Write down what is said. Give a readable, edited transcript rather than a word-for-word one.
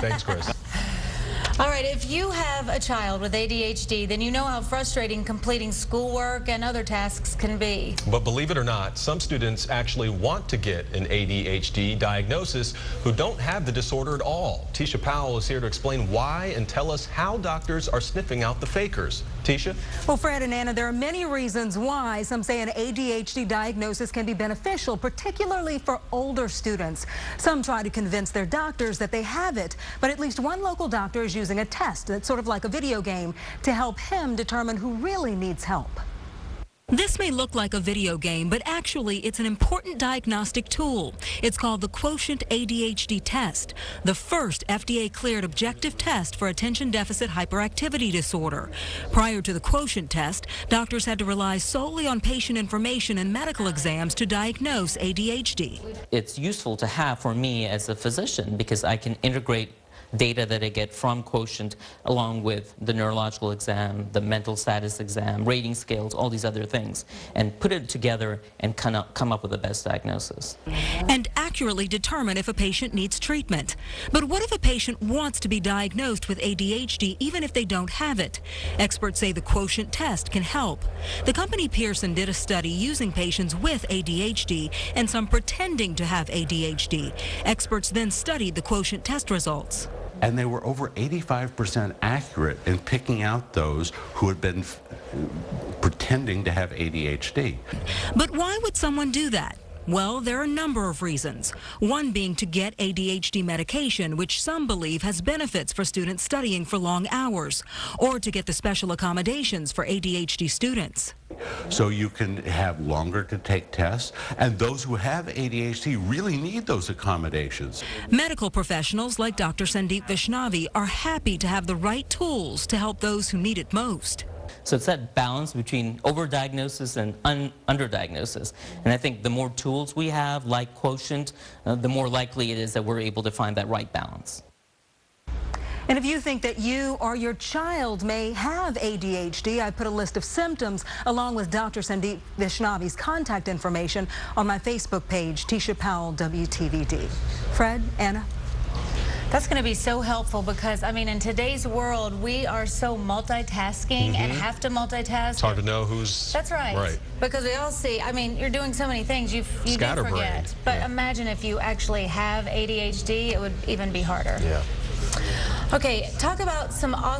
Thanks, Chris. All right, if you have a child with ADHD, then you know how frustrating completing schoolwork and other tasks can be. But believe it or not, some students actually want to get an ADHD diagnosis who don't have the disorder at all. Tisha Powell is here to explain why and tell us how doctors are sniffing out the fakers. Tisha? Well, Fred and Anna, there are many reasons why some say an ADHD diagnosis can be beneficial, particularly for older students. Some try to convince their doctors that they have it, but at least one local doctor is using a test that's sort of like a video game to help him determine who really needs help. This may look like a video game, but actually it's an important diagnostic tool. It's called the Quotient ADHD test, the first FDA-cleared objective test for attention deficit hyperactivity disorder. Prior to the Quotient test, doctors had to rely solely on patient information and medical exams to diagnose ADHD. It's useful to have for me as a physician because I can integrate data that I get from Quotient along with the neurological exam, the mental status exam, rating scales, all these other things, and put it together and come up with the best diagnosis. And accurately determine if a patient needs treatment. But what if a patient wants to be diagnosed with ADHD even if they don't have it? Experts say the Quotient test can help. The company Pearson did a study using patients with ADHD and some pretending to have ADHD. Experts then studied the Quotient test results. And they were over 85% accurate in picking out those who had been pretending to have ADHD. But why would someone do that? Well, there are a number of reasons. One being to get ADHD medication, which some believe has benefits for students studying for long hours, or to get the special accommodations for ADHD students. So you can have longer to take tests, and those who have ADHD really need those accommodations. Medical professionals like Dr. Sandeep Vaishnavi are happy to have the right tools to help those who need it most. So it's that balance between overdiagnosis and underdiagnosis. And I think the more tools we have, like Quotient, the more likely it is that we're able to find that right balance. And if you think that you or your child may have ADHD, I put a list of symptoms along with Dr. Sandeep Vaishnavi's contact information on my Facebook page, Tisha Powell, Wtvd. Fred, Anna? That's going to be so helpful because, I mean, in today's world, we are so multitasking and have to multitask. It's hard to know who's... That's right. Right. Because we all see, I mean, you're doing so many things, you do forget. But imagine if you actually have ADHD, it would even be harder. Yeah. Okay, talk about some awesome